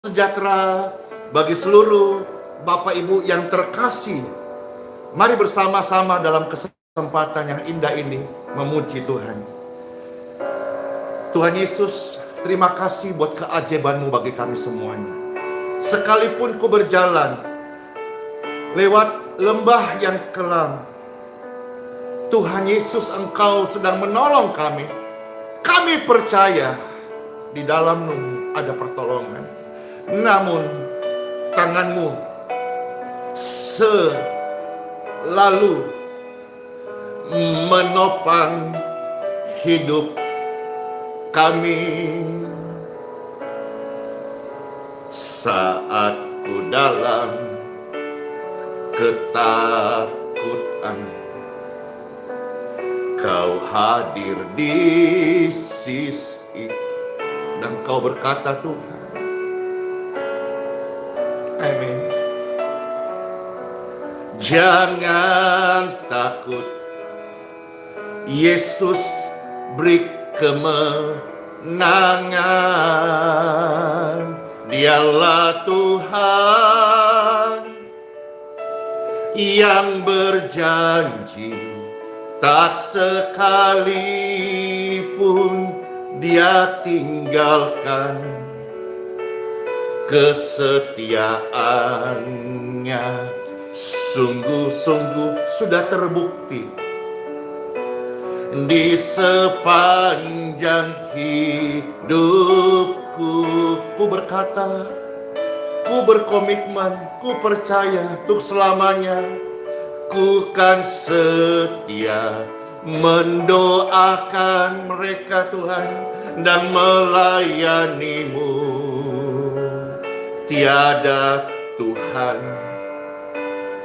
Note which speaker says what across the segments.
Speaker 1: Sejahtera bagi seluruh Bapak Ibu yang terkasih. Mari bersama-sama dalam kesempatan yang indah ini memuji Tuhan. Tuhan Yesus, terima kasih buat keajaiban-Mu bagi kami semuanya. Sekalipun ku berjalan lewat lembah yang kelam, Tuhan Yesus, Engkau sedang menolong kami. Kami percaya di dalam-Mu ada pertolongan. Namun tangan-Mu selalu menopang hidup kami. Saat ku dalam ketakutan, Kau hadir di sisi dan Kau berkata, Tuhan, amin. Jangan takut, Yesus beri kemenangan. Dialah Tuhan yang berjanji, tak sekalipun Dia tinggalkan kesetiaannya. Sungguh-sungguh sudah terbukti di sepanjang hidupku. Ku berkata, ku berkomitmen, ku percaya untuk selamanya. Ku kan setia mendoakan mereka, Tuhan, dan melayani-Mu. Tiada Tuhan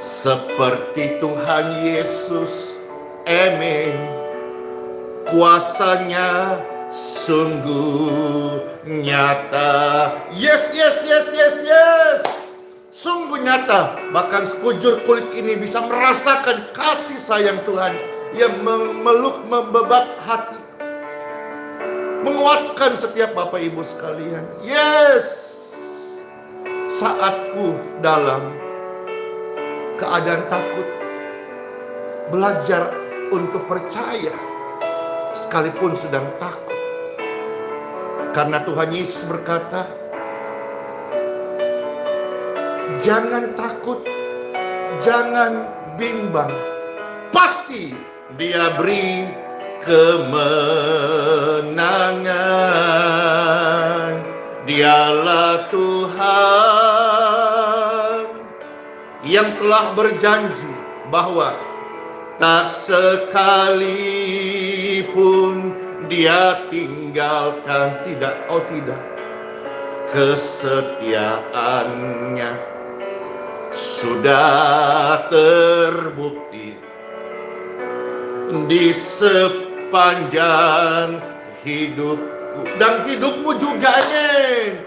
Speaker 1: seperti Tuhan Yesus, amin. Kuasanya sungguh nyata. Yes, yes, yes, yes, yes. Sungguh nyata. Bahkan sekujur kulit ini bisa merasakan kasih sayang Tuhan yang memeluk, membebat hati, menguatkan setiap Bapak Ibu sekalian. Yes. Saatku dalam keadaan takut, belajar untuk percaya sekalipun sedang takut. Karena Tuhan Yesus berkata, jangan takut, jangan bimbang. Pasti Dia beri kemenangan. Dialah Tuhan yang telah berjanji bahwa tak sekalipun Dia tinggalkan, tidak, oh tidak, kesetiaannya sudah terbukti di sepanjang hidupku dan hidupmu juga, amin.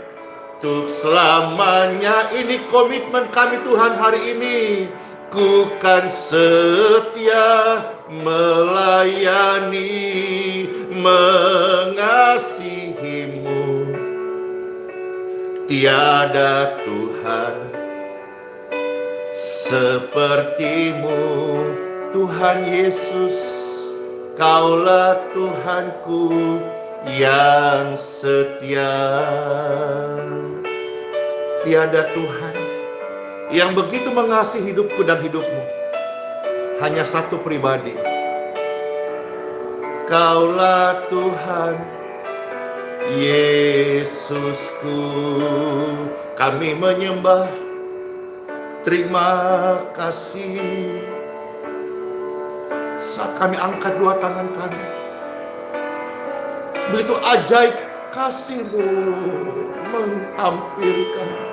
Speaker 1: Untuk selamanya, ini komitmen kami Tuhan hari ini. Ku kan setia melayani, mengasihi-Mu. Tiada Tuhan seperti-Mu, Tuhan Yesus. Kaulah Tuhanku yang setia. Tiada Tuhan yang begitu mengasihi hidupku dan hidupmu. Hanya satu pribadi. Kaulah Tuhan Yesusku. Kami menyembah, terima kasih. Saat kami angkat dua tangan kami, begitu ajaib kasih-Mu menghampiri kami.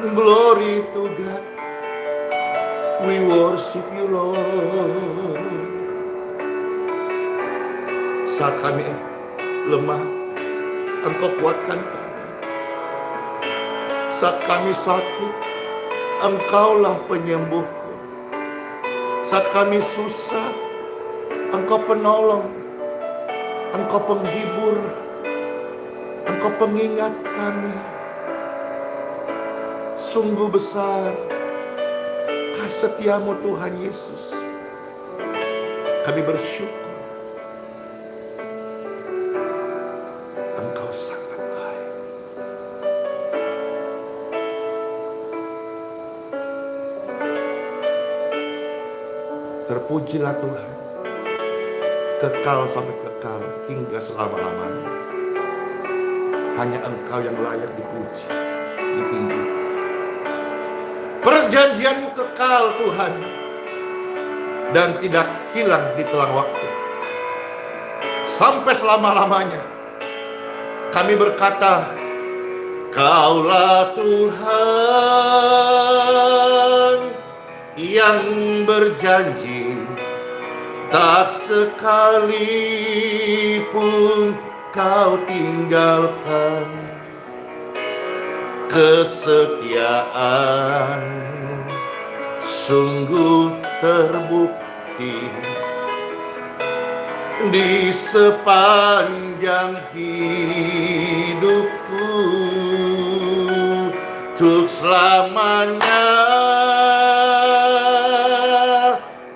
Speaker 1: Glory to God. We worship You, Lord. Saat kami lemah, Engkau kuatkan kami. Saat kami sakit, Engkaulah penyembuhku. Saat kami susah, Engkau penolong, Engkau penghibur, Engkau pengingat kami. Sungguh besar kasih setiamu Tuhan Yesus. Kami bersyukur Engkau sangat baik. Terpujilah Tuhan, kekal sampai kekal hingga selama-lamanya. Hanya Engkau yang layak dipuji, ditinggikan. Perjanjianmu kekal Tuhan, dan tidak hilang di telang waktu. Sampai selama-lamanya kami berkata, Kaulah Tuhan yang berjanji, tak sekalipun Kau tinggalkan. Kesetiaan-Mu sungguh terbukti di sepanjang hidupku. Untuk selamanya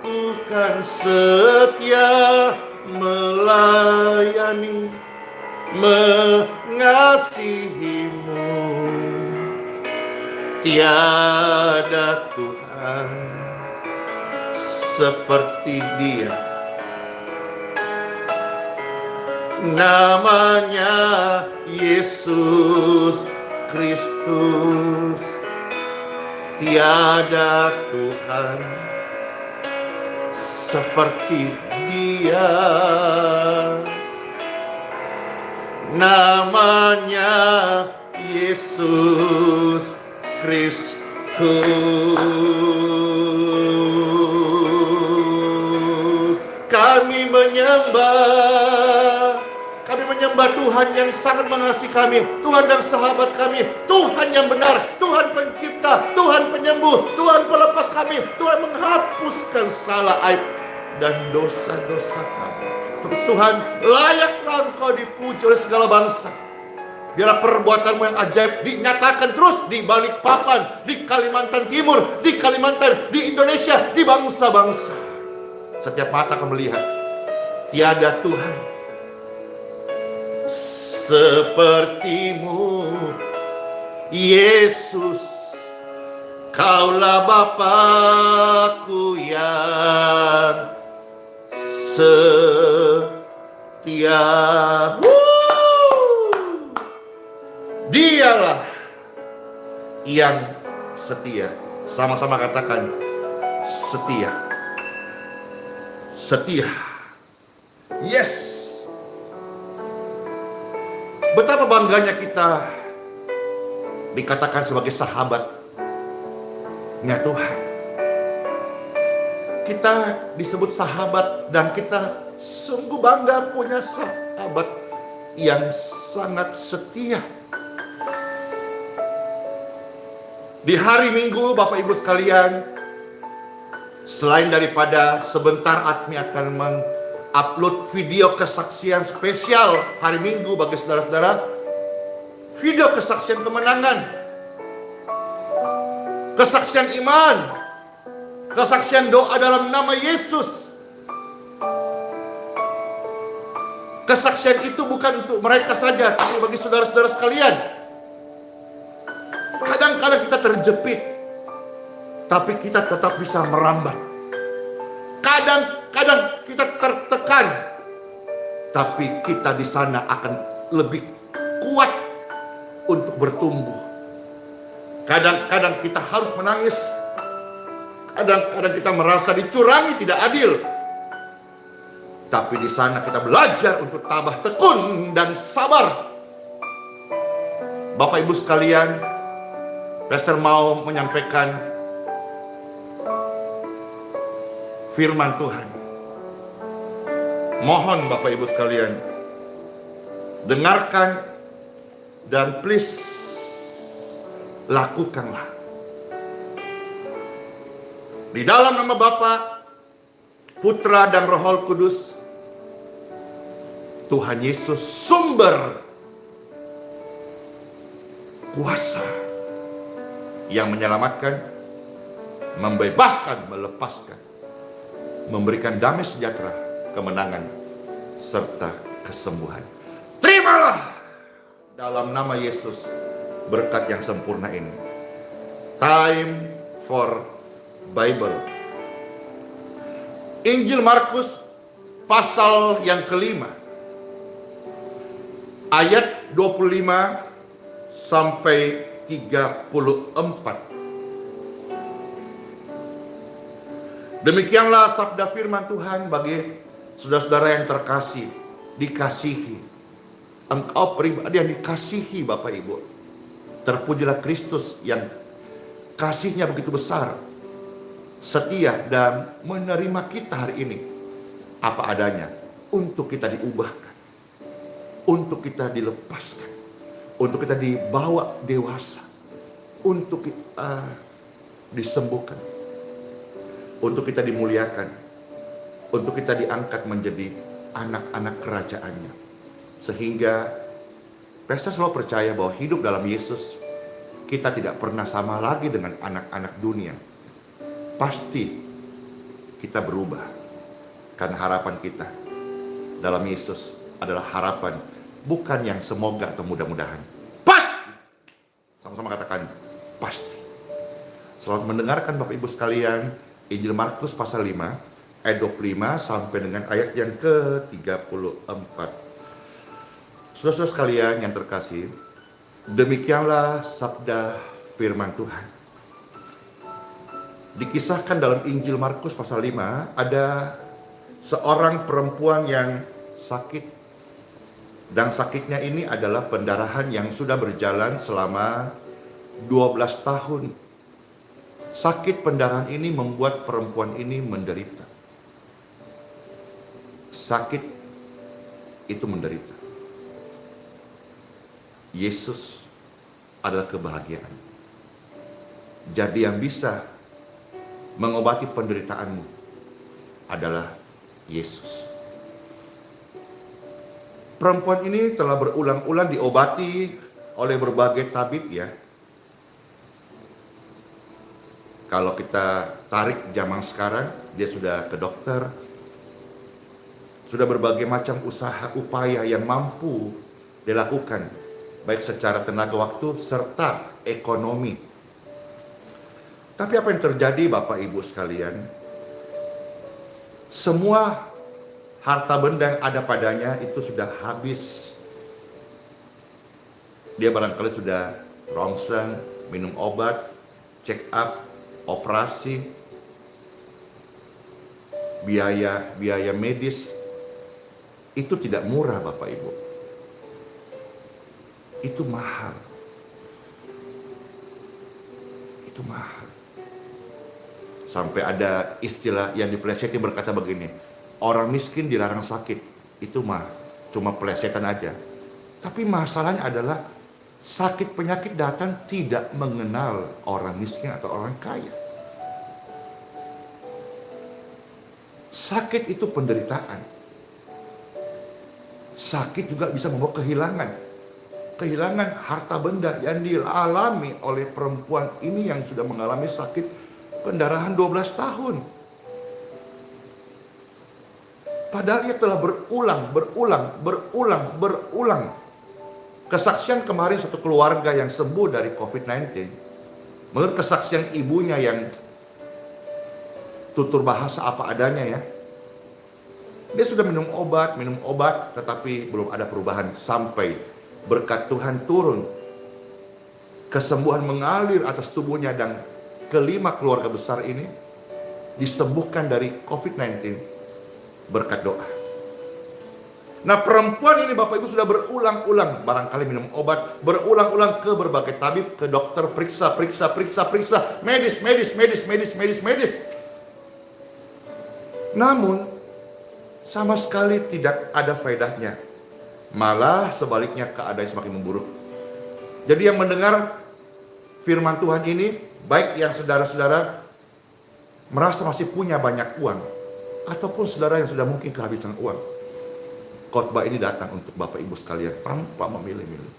Speaker 1: ku kan setia melayani, mengasihi-Mu. Tiada Tuhan seperti Dia. Namanya Yesus Kristus. Tiada Tuhan seperti Dia. Namanya Yesus Kristus. Kami menyembah Tuhan yang sangat mengasihi kami, Tuhan dan sahabat kami, Tuhan yang benar, Tuhan pencipta, Tuhan penyembuh, Tuhan pelepas kami, Tuhan menghapuskan salah aib dan dosa-dosa kami. Tuhan, layaklah Engkau dipuji oleh segala bangsa. Biarlah perbuatan-Mu yang ajaib dinyatakan terus di Balikpapan, di Kalimantan Timur, di Kalimantan, di Indonesia, di bangsa-bangsa. Setiap mata akan melihat, tiada Tuhan seperti-Mu, Yesus. Kaulah Bapa-Ku yang setia. Dialah yang setia. Sama-sama katakan setia. Setia. Yes. Betapa bangganya kita dikatakan sebagai sahabatnya Tuhan. Kita disebut sahabat dan kita sungguh bangga punya sahabat yang sangat setia. Di hari Minggu, Bapak Ibu sekalian, selain daripada sebentar Admi akan mengupload video kesaksian spesial hari Minggu bagi saudara-saudara, video kesaksian kemenangan, kesaksian iman, kesaksian doa dalam nama Yesus. Kesaksian itu bukan untuk mereka saja, tapi bagi saudara-saudara sekalian. Kadang-kadang kita terjepit, tapi kita tetap bisa merambat. Kadang-kadang kita tertekan, tapi kita di sana akan lebih kuat untuk bertumbuh. Kadang-kadang kita harus menangis. Kadang-kadang kita merasa dicurangi, tidak adil. Tapi di sana kita belajar untuk tabah tekun dan sabar. Bapak Ibu sekalian, Pastor mau menyampaikan firman Tuhan. Mohon Bapak Ibu sekalian, dengarkan dan please lakukanlah. Di dalam nama Bapa, Putra dan Roh Kudus, Tuhan Yesus sumber kuasa, yang menyelamatkan, membebaskan, melepaskan, memberikan damai sejahtera, kemenangan, serta kesembuhan. Terimalah dalam nama Yesus berkat yang sempurna ini. Time for Bible. Injil Markus pasal yang kelima, ayat 25 sampai 34. Demikianlah sabda firman Tuhan bagi saudara-saudara yang terkasih, dikasihi. Engkau pribadi yang dikasihi Bapak Ibu. Terpujilah Kristus yang kasihnya begitu besar, setia dan menerima kita hari ini apa adanya, untuk kita diubahkan, untuk kita dilepaskan, untuk kita dibawa dewasa, untuk kita disembuhkan, untuk kita dimuliakan, untuk kita diangkat menjadi anak-anak kerajaannya. Sehingga saya selalu percaya bahwa hidup dalam Yesus, kita tidak pernah sama lagi dengan anak-anak dunia. Pasti kita berubah, karena harapan kita dalam Yesus adalah harapan bukan yang semoga atau mudah-mudahan. Pasti. Sama-sama katakan pasti. Selamat mendengarkan Bapak Ibu sekalian, Injil Markus pasal 5 ayat 25 sampai dengan ayat yang ke-34. Saudara-saudara sekalian yang terkasih, demikianlah sabda firman Tuhan. Dikisahkan dalam Injil Markus pasal 5, ada seorang perempuan yang sakit. Dan sakitnya ini adalah pendarahan yang sudah berjalan selama 12 tahun. Sakit pendarahan ini membuat perempuan ini menderita. Sakit itu menderita. Yesus adalah kebahagiaan. Jadi yang bisa mengobati penderitaanmu adalah Yesus. Perempuan ini telah berulang-ulang diobati oleh berbagai tabib ya. Kalau kita tarik zaman sekarang, dia sudah ke dokter, sudah berbagai macam usaha upaya yang mampu dilakukan, baik secara tenaga waktu serta ekonomi. Tapi apa yang terjadi Bapak Ibu sekalian? Semua harta benda yang ada padanya itu sudah habis. Dia barangkali sudah rongseng, minum obat, check up, operasi, biaya medis. Itu tidak murah Bapak Ibu. Itu mahal. Itu mahal. Sampai ada istilah yang dipelesetin berkata begini, orang miskin dilarang sakit. Itu mah cuma pelesetan aja. Tapi masalahnya adalah sakit penyakit datang tidak mengenal orang miskin atau orang kaya. Sakit itu penderitaan. Sakit juga bisa membawa kehilangan. Kehilangan harta benda yang dialami oleh perempuan ini yang sudah mengalami sakit pendarahan 12 tahun. Padahal ia telah berulang. Kesaksian kemarin satu keluarga yang sembuh dari COVID-19. Menurut kesaksian ibunya yang tutur bahasa apa adanya ya. Dia sudah minum obat, tetapi belum ada perubahan sampai berkat Tuhan turun. Kesembuhan mengalir atas tubuhnya dan kelima keluarga besar ini disembuhkan dari COVID-19 berkat doa. Nah perempuan ini Bapak Ibu sudah berulang-ulang barangkali minum obat, berulang-ulang ke berbagai tabib, ke dokter, periksa, medis. Namun sama sekali tidak ada faedahnya. Malah sebaliknya keadaan semakin memburuk. Jadi yang mendengar firman Tuhan ini, baik yang saudara-saudara merasa masih punya banyak uang, ataupun saudara yang sudah mungkin kehabisan uang, khotbah ini datang untuk Bapak Ibu sekalian tanpa memilih-milih.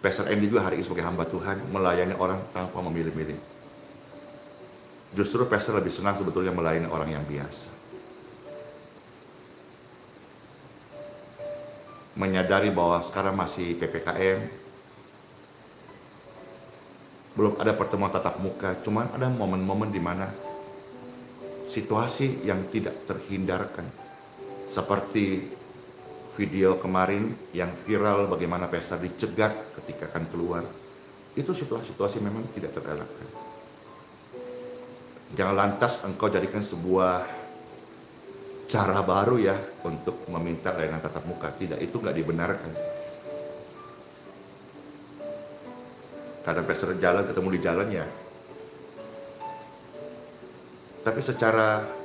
Speaker 1: Pastor Andy juga hari ini sebagai hamba Tuhan melayani orang tanpa memilih-milih. Justru Pastor lebih senang sebetulnya melayani orang yang biasa. Menyadari bahwa sekarang masih PPKM, belum ada pertemuan tatap muka, cuman ada momen-momen di mana situasi yang tidak terhindarkan. Seperti video kemarin yang viral bagaimana Pastor dicegat ketika akan keluar. Itu situasi-situasi memang tidak terelakkan. Jangan lantas engkau jadikan sebuah cara baru ya untuk meminta layanan tatap muka. Tidak, itu nggak dibenarkan. Kadang Pastor jalan, ketemu di jalan ya. Tapi secara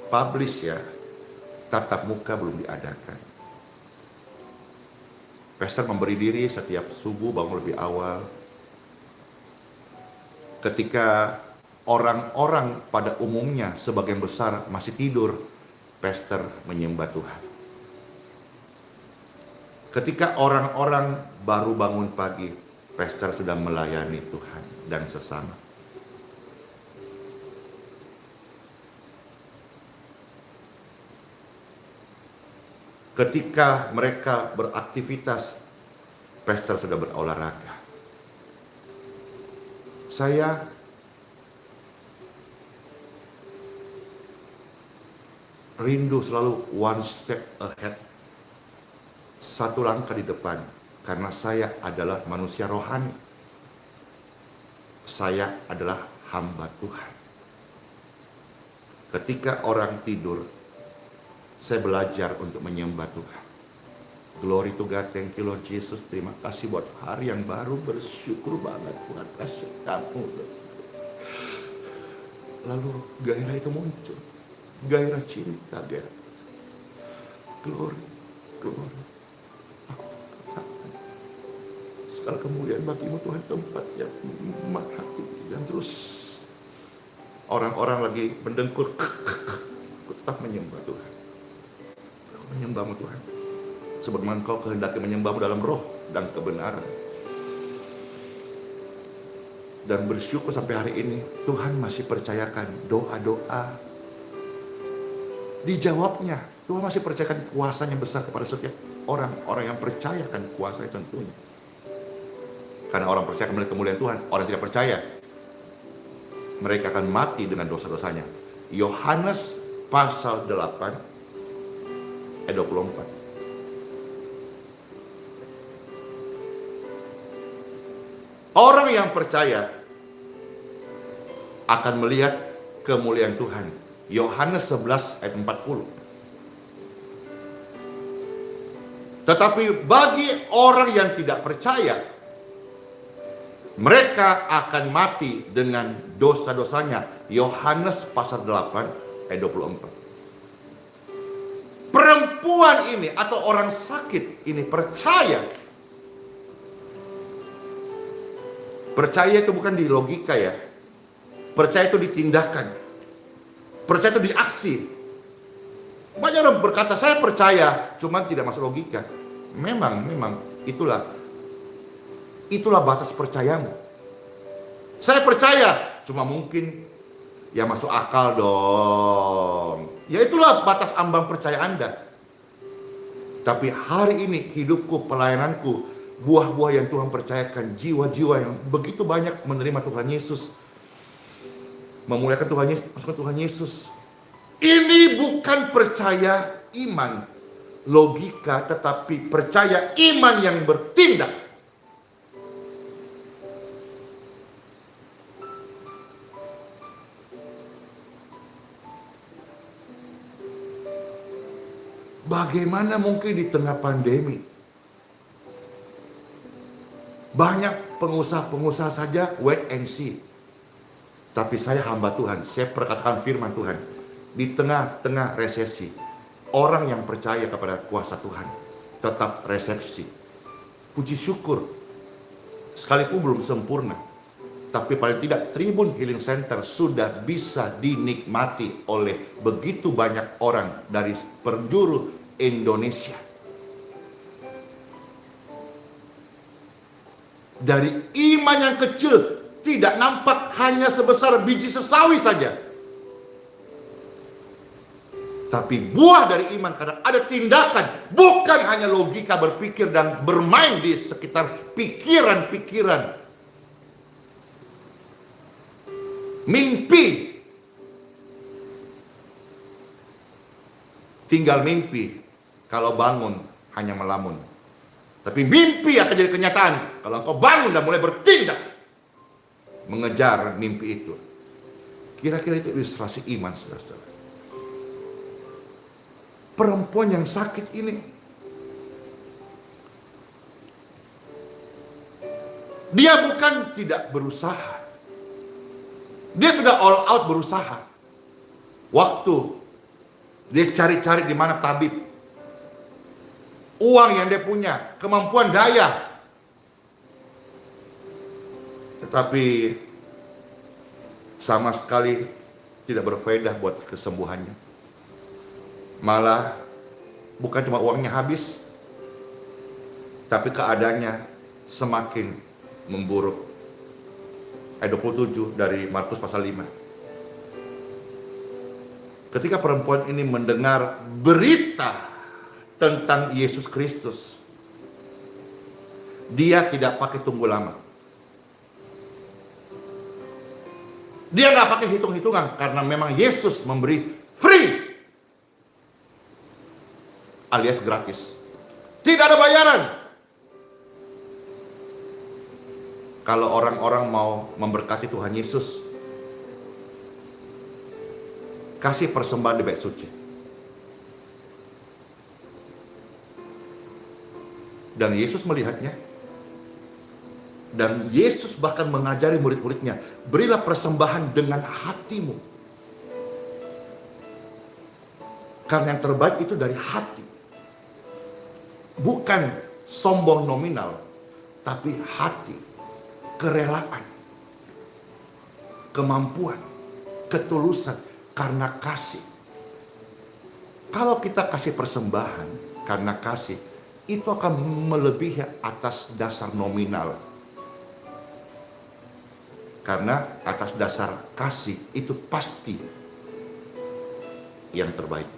Speaker 1: publish ya, tatap muka belum diadakan. Pastor memberi diri setiap subuh bangun lebih awal. Ketika orang-orang pada umumnya sebagian besar masih tidur, Pastor menyembah Tuhan. Ketika orang-orang baru bangun pagi, Pastor sudah melayani Tuhan dan sesama. Ketika mereka beraktivitas, Pastor sudah berolahraga. Saya rindu selalu one step ahead, satu langkah di depan, karena saya adalah manusia rohani. Saya adalah hamba Tuhan. Ketika orang tidur, saya belajar untuk menyembah Tuhan. Glory to God, thank you Lord Jesus. Terima kasih buat hari yang baru, bersyukur banget buat kasih kamu. Lalu gairah itu muncul, gairah cinta, gairah glory, glory. Aku segala kemuliaan bagimu Tuhan, tempat yang maha tinggi. Dan terus orang-orang lagi mendengkur, aku tetap menyembah Tuhan. Menyembahmu Tuhan, sebagaimana Engkau kehendaki menyembahmu dalam roh dan kebenaran. Dan bersyukur sampai hari ini Tuhan masih percayakan doa-doa dijawabnya. Tuhan masih percayakan kuasanya besar kepada setiap orang yang percayakan kuasanya tentunya. Karena orang percaya akan melihat kemuliaan Tuhan. Orang tidak percaya, mereka akan mati dengan dosa-dosanya. Yohanes pasal 8 ayat 24. Orang yang percaya akan melihat kemuliaan Tuhan. Yohanes 11 ayat 40. Tetapi bagi orang yang tidak percaya, mereka akan mati dengan dosa-dosanya. Yohanes pasal 8 ayat 24. Perempuan ini atau orang sakit ini percaya. Percaya itu bukan di logika ya. Percaya itu di tindakan. Percaya itu di aksi. Banyak orang berkata saya percaya, cuman tidak masuk logika. Memang itulah batas percayamu. Saya percaya, cuma mungkin ya masuk akal dong. Ya itulah batas ambang percaya Anda. Tapi hari ini hidupku, pelayananku, buah-buah yang Tuhan percayakan, jiwa-jiwa yang begitu banyak menerima Tuhan Yesus, memuliakan Tuhan Yesus, masukkan Tuhan Yesus. Ini bukan percaya iman logika, tetapi percaya iman yang bertindak. Bagaimana mungkin di tengah pandemi banyak pengusaha-pengusaha saja wait and see. Tapi saya hamba Tuhan, saya perkatakan firman Tuhan. Di tengah-tengah resesi, orang yang percaya kepada kuasa Tuhan tetap resepsi. Puji syukur, sekalipun belum sempurna, Tapi paling tidak Tribun Healing Center sudah bisa dinikmati oleh begitu banyak orang dari penjuru Indonesia. Dari iman yang kecil, tidak nampak hanya sebesar biji sesawi saja. Tapi buah dari iman karena ada tindakan, bukan hanya logika berpikir dan bermain di sekitar pikiran-pikiran. Mimpi. Tinggal mimpi, kalau bangun hanya melamun. Tapi mimpi akan jadi kenyataan kalau engkau bangun dan mulai bertindak mengejar mimpi itu. Kira-kira itu ilustrasi iman, saudara-saudara. Perempuan yang sakit ini, dia bukan tidak berusaha. Dia sudah all out berusaha. Waktu dia cari-cari di mana tabib, uang yang dia punya, kemampuan daya. Tetapi sama sekali tidak berfaedah buat kesembuhannya. Malah bukan cuma uangnya habis, tapi keadaannya semakin memburuk. Ayat 27 dari Markus pasal 5. Ketika perempuan ini mendengar berita tentang Yesus Kristus, dia tidak pakai tunggu lama. Dia nggak pakai hitung-hitungan karena memang Yesus memberi free, alias gratis. Tidak ada bayaran. Kalau orang-orang mau memberkati Tuhan Yesus, kasih persembahan di bait suci. Dan Yesus melihatnya. Dan Yesus bahkan mengajari murid-muridnya, berilah persembahan dengan hatimu. Karena yang terbaik itu dari hati. Bukan sombong nominal, tapi hati, kerelaan, kemampuan, ketulusan, karena kasih. Kalau kita kasih persembahan karena kasih, itu akan melebihi atas dasar nominal. Karena atas dasar kasih itu pasti yang terbaik.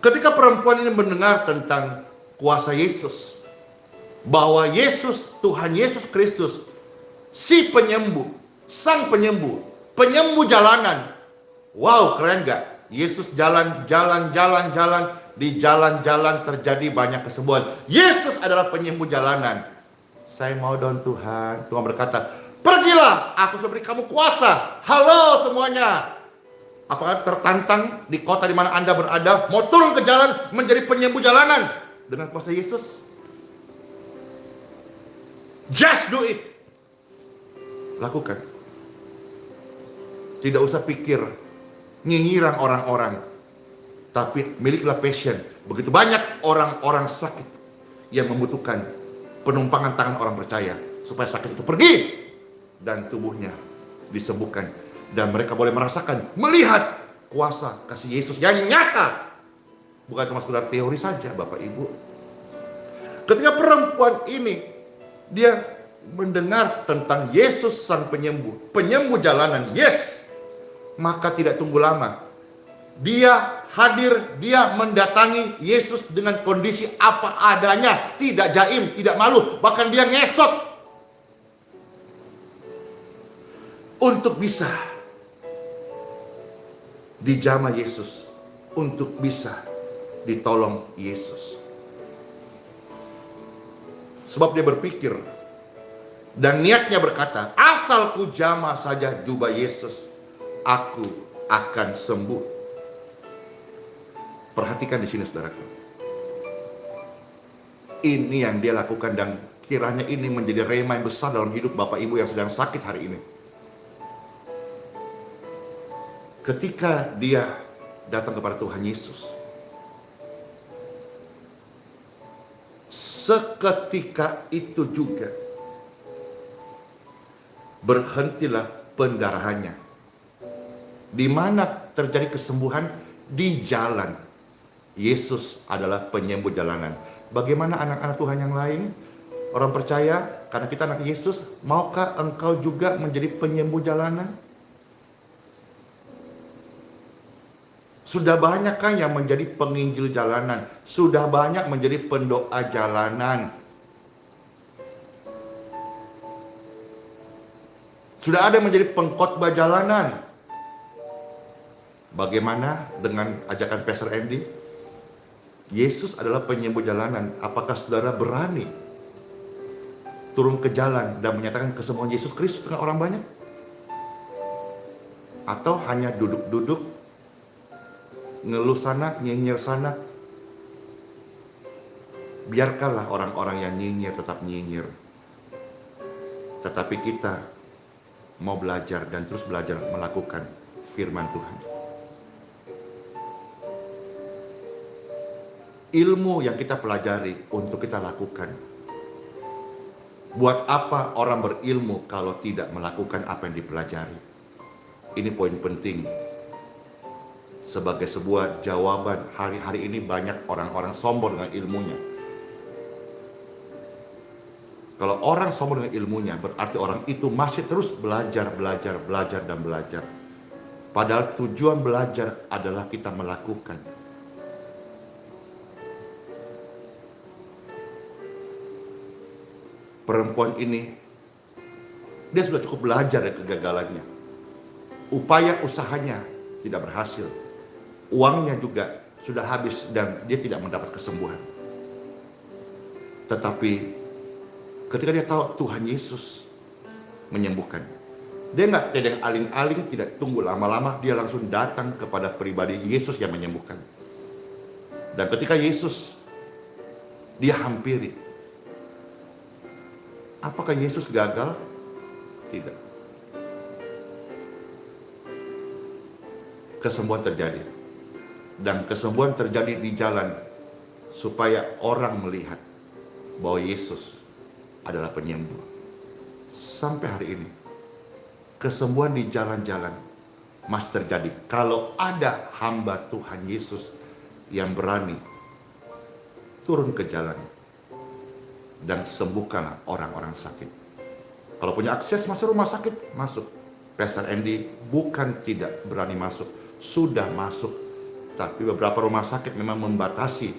Speaker 1: Ketika perempuan ini mendengar tentang kuasa Yesus, bahwa Yesus, Tuhan Yesus Kristus, si penyembuh, sang penyembuh, penyembuh jalanan. Wow, keren gak? Yesus jalan, di jalan-jalan terjadi banyak kesembuhan. Yesus adalah penyembuh jalanan. Saya mau dong Tuhan. Tuhan berkata, pergilah, aku sudah beri kamu kuasa. Halo semuanya. Apakah tertantang di kota di mana Anda berada, mau turun ke jalan menjadi penyembuh jalanan dengan kuasa Yesus? Just do it. Lakukan. Tidak usah pikir nyinyiran orang-orang, tapi miliklah passion. Begitu banyak orang-orang sakit yang membutuhkan penumpangan tangan orang percaya supaya sakit itu pergi dan tubuhnya disembuhkan, dan mereka boleh merasakan, melihat kuasa kasih Yesus yang nyata, bukan cuma sekedar teori saja, Bapak Ibu. Ketika perempuan ini dia mendengar tentang Yesus sang penyembuh, penyembuh jalanan, yes, maka tidak tunggu lama. Dia hadir, dia mendatangi Yesus dengan kondisi apa adanya, tidak jaim, tidak malu, bahkan dia ngesot untuk bisa dijamah Yesus, untuk bisa ditolong Yesus. Sebab dia berpikir dan niatnya berkata, asal ku jamah saja jubah Yesus, aku akan sembuh. Perhatikan di sini, saudaraku. Ini yang dia lakukan, dan kiranya ini menjadi rema yang besar dalam hidup Bapak Ibu yang sedang sakit hari ini. Ketika dia datang kepada Tuhan Yesus, seketika itu juga berhentilah pendarahannya. Di mana terjadi kesembuhan? Di jalan. Yesus adalah penyembuh jalanan. Bagaimana anak-anak Tuhan yang lain? Orang percaya, karena kita anak Yesus, maukah engkau juga menjadi penyembuh jalanan? Sudah banyakkah yang menjadi penginjil jalanan? Sudah banyak menjadi pendoa jalanan? Sudah ada menjadi pengkhotbah jalanan? Bagaimana dengan ajakan Pastor Andy? Yesus adalah penyembuh jalanan. Apakah saudara berani turun ke jalan dan menyatakan kesembuhan Yesus Kristus dengan orang banyak? Atau hanya duduk-duduk, ngeluh sana, nyinyir sana? Biarkanlah orang-orang yang nyinyir tetap nyinyir. Tetapi kita mau belajar dan terus belajar melakukan firman Tuhan. Ilmu yang kita pelajari untuk kita lakukan. Buat apa orang berilmu kalau tidak melakukan apa yang dipelajari? Ini poin penting. Sebagai sebuah jawaban, hari-hari ini banyak orang-orang sombong dengan ilmunya. Kalau orang sombong dengan ilmunya, berarti orang itu masih terus belajar, dan belajar. Padahal tujuan belajar adalah kita melakukan. Perempuan ini, dia sudah cukup belajar dari kegagalannya. Upaya usahanya tidak berhasil. Uangnya juga sudah habis dan dia tidak mendapat kesembuhan. Tetapi ketika dia tahu Tuhan Yesus menyembuhkan, dia nggak tedeng aling-aling, tidak tunggu lama-lama, dia langsung datang kepada pribadi Yesus yang menyembuhkan. Dan ketika Yesus dia hampiri, apakah Yesus gagal? Tidak. Kesembuhan terjadi. Dan kesembuhan terjadi di jalan supaya orang melihat bahwa Yesus adalah penyembuh. Sampai hari ini, kesembuhan di jalan-jalan masih terjadi. Kalau ada hamba Tuhan Yesus yang berani turun ke jalan dan sembuhkanlah orang-orang sakit. Kalau punya akses masuk rumah sakit, masuk. Pastor Andy bukan tidak berani masuk, sudah masuk. Tapi beberapa rumah sakit memang membatasi.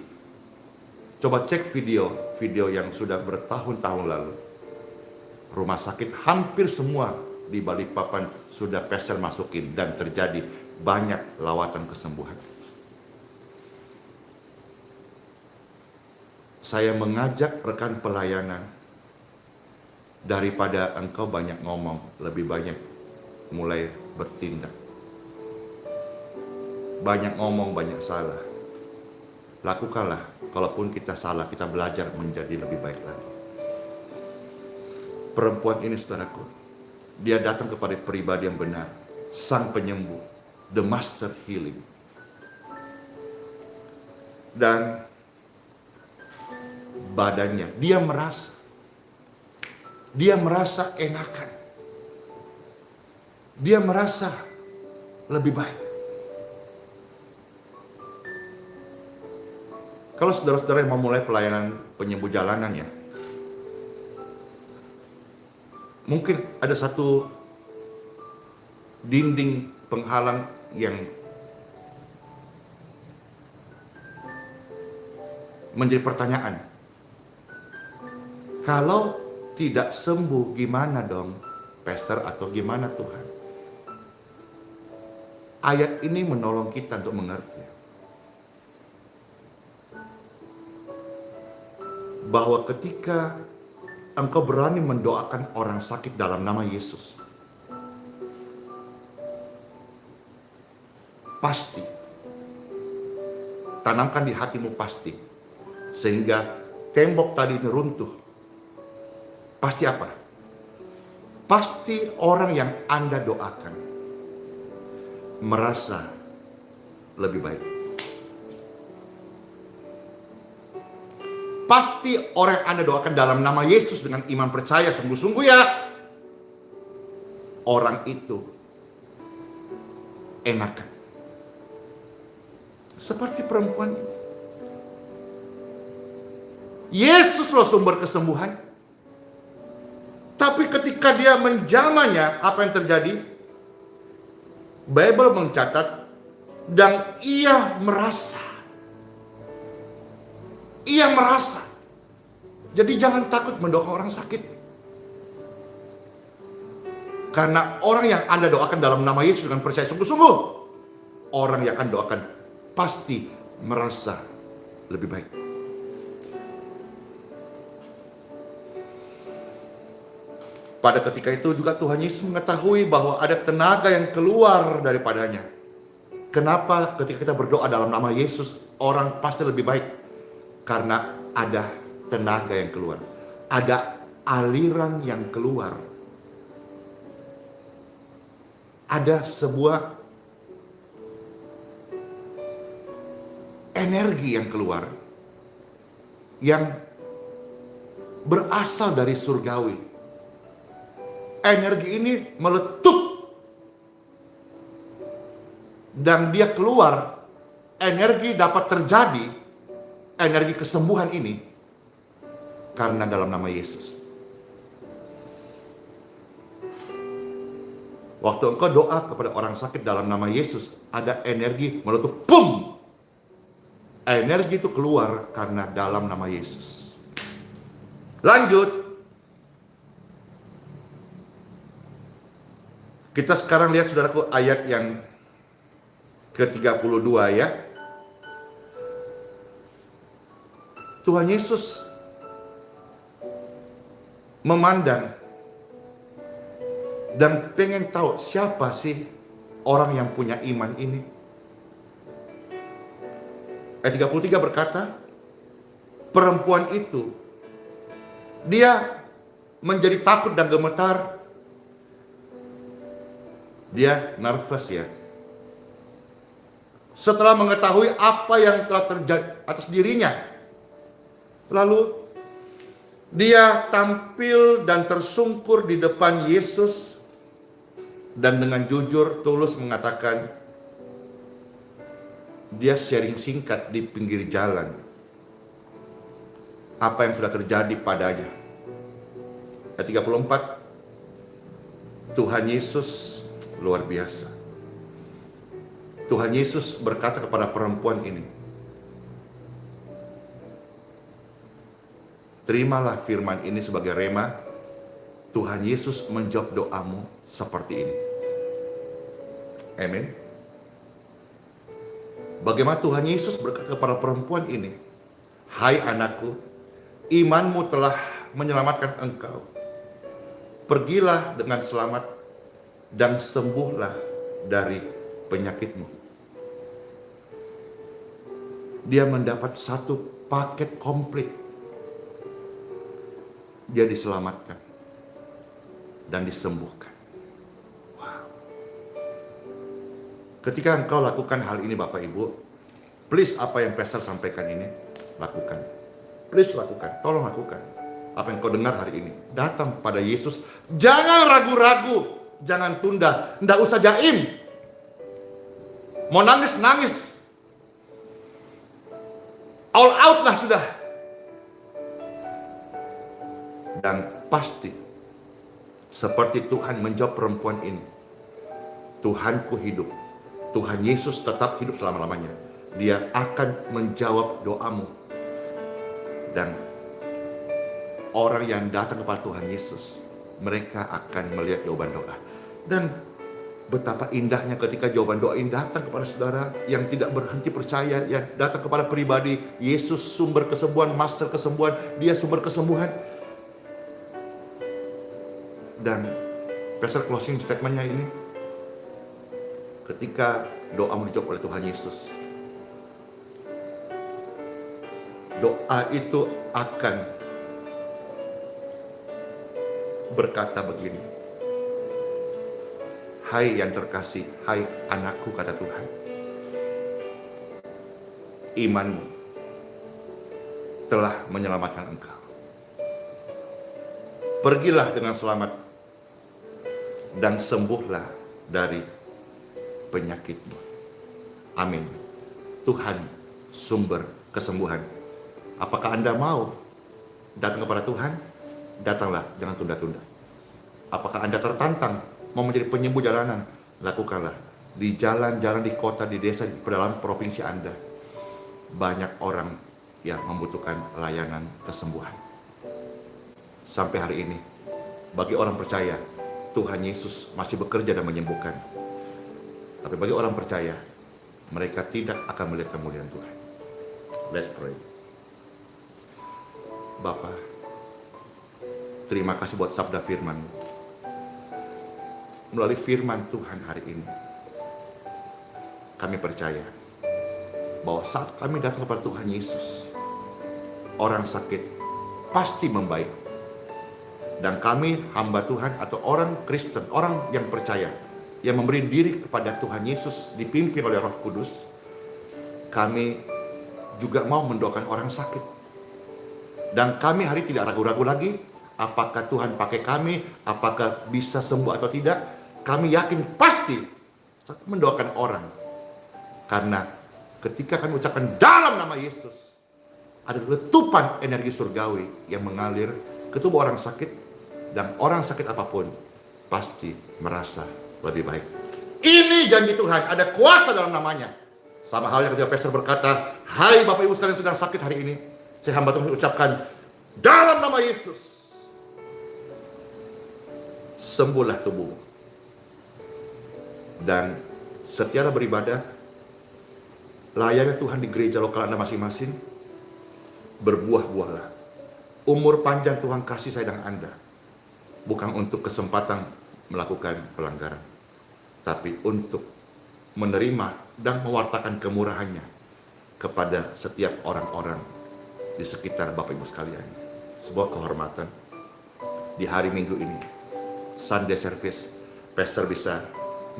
Speaker 1: Coba cek video yang sudah bertahun-tahun lalu. Rumah sakit hampir semua di Balikpapan sudah pastor masukin dan terjadi banyak lawatan kesembuhan. Saya mengajak rekan pelayanan, daripada engkau banyak ngomong, lebih banyak mulai bertindak. Banyak ngomong, banyak salah. Lakukanlah, kalaupun kita salah, kita belajar menjadi lebih baik lagi. Perempuan ini, saudaraku, dia datang kepada pribadi yang benar, sang penyembuh, the master healing. Dan badannya, dia merasa enakan. Dia merasa lebih baik. Kalau saudara-saudara yang mau mulai pelayanan penyembuh jalanan ya, mungkin ada satu dinding penghalang yang menjadi pertanyaan. Kalau tidak sembuh, gimana dong, Pastor, atau gimana Tuhan? Ayat ini menolong kita untuk mengerti bahwa ketika engkau berani mendoakan orang sakit dalam nama Yesus, pasti tanamkan di hatimu, pasti, sehingga tembok tadi ini runtuh. Pasti apa? Pasti orang yang Anda doakan merasa lebih baik. Pasti orang yang Anda doakan dalam nama Yesus dengan iman percaya sungguh-sungguh ya, orang itu enakan. Seperti perempuan ini. Yesus loh sumber kesembuhan. Tapi ketika dia menjamahnya, apa yang terjadi? Bible mencatat, dan ia merasa. Ia merasa. Jadi jangan takut mendoakan orang sakit. Karena orang yang Anda doakan dalam nama Yesus dengan percaya sungguh-sungguh, orang yang Anda doakan pasti merasa lebih baik. Pada ketika itu juga Tuhan Yesus mengetahui bahwa ada tenaga yang keluar daripadanya. Kenapa ketika kita berdoa dalam nama Yesus, orang pasti lebih baik? Karena ada tenaga yang keluar. Ada aliran yang keluar. Ada sebuah energi yang keluar. Yang berasal dari surgawi. Energi ini meletup dan dia keluar. Energi dapat terjadi, energi kesembuhan ini, karena dalam nama Yesus. Waktu engkau doa kepada orang sakit dalam nama Yesus, ada energi meletup, boom. Energi itu keluar karena dalam nama Yesus. Lanjut. Kita sekarang lihat saudaraku ayat yang ke-32 ya. Tuhan Yesus memandang dan pengen tahu siapa sih orang yang punya iman ini. Ayat 33 berkata, perempuan itu dia menjadi takut dan gemetar. Dia nervous ya. Setelah mengetahui apa yang telah terjadi atas dirinya. Lalu dia tampil dan tersungkur di depan Yesus. Dan dengan jujur tulus mengatakan, dia sharing singkat di pinggir jalan. Apa yang sudah terjadi padanya. Ayat 34. Tuhan Yesus luar biasa. Tuhan Yesus berkata kepada perempuan ini, terimalah firman ini sebagai rema. Tuhan Yesus menjawab doamu seperti ini. Amin. Bagaimana Tuhan Yesus berkata kepada perempuan ini, hai anakku, imanmu telah menyelamatkan engkau. Pergilah dengan selamat dan sembuhlah dari penyakitmu. Dia mendapat satu paket komplit. Dia diselamatkan dan disembuhkan. Wow. Ketika engkau lakukan hal ini Bapak Ibu, please apa yang Pastor sampaikan ini, lakukan. Please lakukan, tolong lakukan. Apa yang kau dengar hari ini, datang pada Yesus. Jangan ragu-ragu. Jangan tunda, nggak usah jaim. Mau nangis, nangis. All out lah sudah. Dan pasti, seperti Tuhan menjawab perempuan ini. Tuhanku hidup. Tuhan Yesus tetap hidup selama-lamanya. Dia akan menjawab doamu. Dan orang yang datang kepada Tuhan Yesus, mereka akan melihat jawaban doa. Dan betapa indahnya ketika jawaban doa ini datang kepada saudara yang tidak berhenti percaya, yang datang kepada pribadi. Yesus sumber kesembuhan, master kesembuhan, dia sumber kesembuhan. Dan pastor closing statementnya ini, ketika doamu dijawab oleh Tuhan Yesus, doa itu akan berkata begini, hai yang terkasih, hai anakku, kata Tuhan, imanmu telah menyelamatkan engkau. Pergilah dengan selamat dan sembuhlah dari penyakitmu. Amin. Tuhan sumber kesembuhan. Apakah Anda mau datang kepada Tuhan? Datanglah, jangan tunda-tunda. Apakah Anda tertantang mau menjadi penyembuh jalanan? Lakukanlah. Di jalan-jalan, di kota, di desa, di pedalaman provinsi Anda, banyak orang yang membutuhkan layanan kesembuhan. Sampai hari ini, bagi orang percaya, Tuhan Yesus masih bekerja dan menyembuhkan. Tapi bagi orang percaya, mereka tidak akan melihat kemuliaan Tuhan. Let's pray. Bapa, terima kasih buat sabda firman. Melalui firman Tuhan hari ini, kami percaya bahwa saat kami datang kepada Tuhan Yesus, orang sakit pasti membaik. Dan kami hamba Tuhan atau orang Kristen, orang yang percaya, yang memberi diri kepada Tuhan Yesus dipimpin oleh Roh Kudus, kami juga mau mendoakan orang sakit. Dan kami hari tidak ragu-ragu lagi, apakah Tuhan pakai kami, apakah bisa sembuh atau tidak. Kami yakin pasti mendoakan orang. Karena ketika kami ucapkan dalam nama Yesus, ada letupan energi surgawi yang mengalir ke tubuh orang sakit, dan orang sakit apapun pasti merasa lebih baik. Ini janji Tuhan, ada kuasa dalam namanya. Sama halnya ketika Pastor berkata, hai Bapak Ibu sekalian sedang sakit hari ini, saya hamba Tuhan ucapkan dalam nama Yesus, sembuhlah tubuhmu. Dan setiap beribadah, layani Tuhan di gereja lokal Anda masing-masing, berbuah-buahlah. Umur panjang Tuhan kasih sayang Anda, bukan untuk kesempatan melakukan pelanggaran, tapi untuk menerima dan mewartakan kemurahannya kepada setiap orang-orang di sekitar Bapak Ibu sekalian. Sebuah kehormatan di hari Minggu ini, Sunday Service, Pastor bisa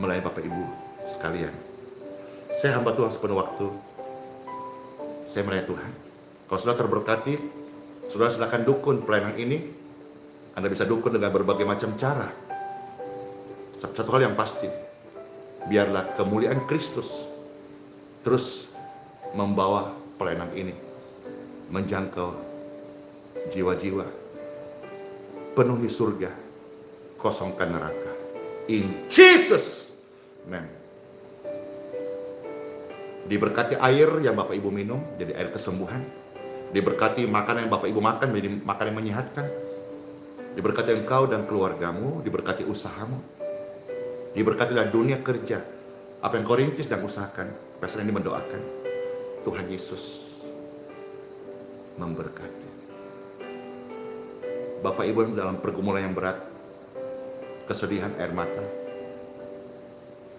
Speaker 1: melayani Bapak Ibu sekalian. Saya hamba Tuhan sepenuh waktu, saya melayani Tuhan. Kalau sudah terberkati, sudah silakan dukun pelayanan ini. Anda bisa dukun dengan berbagai macam cara. Satu hal yang pasti, biarlah kemuliaan Kristus terus membawa pelayanan ini menjangkau jiwa-jiwa. Penuhi surga, kosongkan neraka. In Jesus name. Diberkati air yang Bapak Ibu minum jadi air kesembuhan. Diberkati makanan yang Bapak Ibu makan menjadi makanan yang menyehatkan. Diberkati engkau dan keluargamu, diberkati usahamu. Diberkatilah dunia kerja. Apa yang kau rintis dan usahakan, Pastor ini mendoakan Tuhan Yesus memberkati. Bapak Ibu yang dalam pergumulan yang berat, kesedihan, air mata,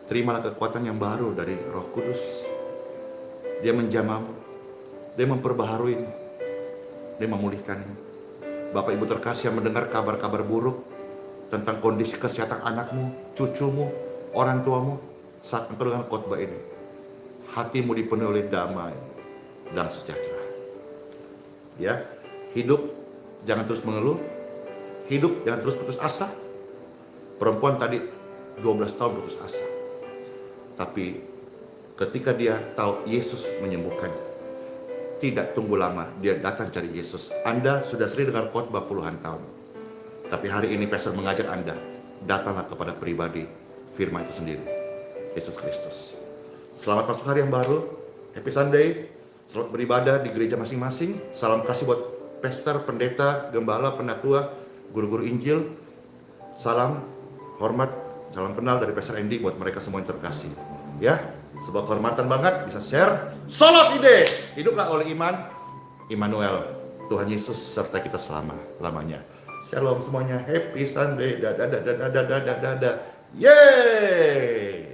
Speaker 1: terimalah kekuatan yang baru dari Roh Kudus. Dia menjamahmu, dia memperbaharui, dia memulihkanmu. Bapak Ibu terkasih yang mendengar kabar-kabar buruk tentang kondisi kesehatan anakmu, cucumu, orang tuamu, saat engkau dengar khotbah ini, hatimu dipenuhi oleh damai dan sejahtera. Ya, hidup jangan terus mengeluh, hidup jangan terus putus asa. Perempuan tadi 12 tahun putus asa, tapi ketika dia tahu Yesus menyembuhkan, tidak tunggu lama dia datang cari Yesus. Anda sudah sering dengar khotbah puluhan tahun, tapi hari ini Pastor mengajak Anda, datanglah kepada pribadi firman itu sendiri, Yesus Kristus. Selamat masuk hari yang baru, Happy Sunday. Selamat beribadah di gereja masing-masing. Salam kasih buat Pastor, pendeta, gembala, penatua, guru-guru Injil. Salam hormat, salam kenal dari Pastor Andy buat mereka semua yang terkasih. Ya, sebuah kehormatan banget bisa share. Solos ide, hiduplah oleh iman, Immanuel. Tuhan Yesus serta kita selama-lamanya. Shalom semuanya, Happy Sunday, dadah. Yeay!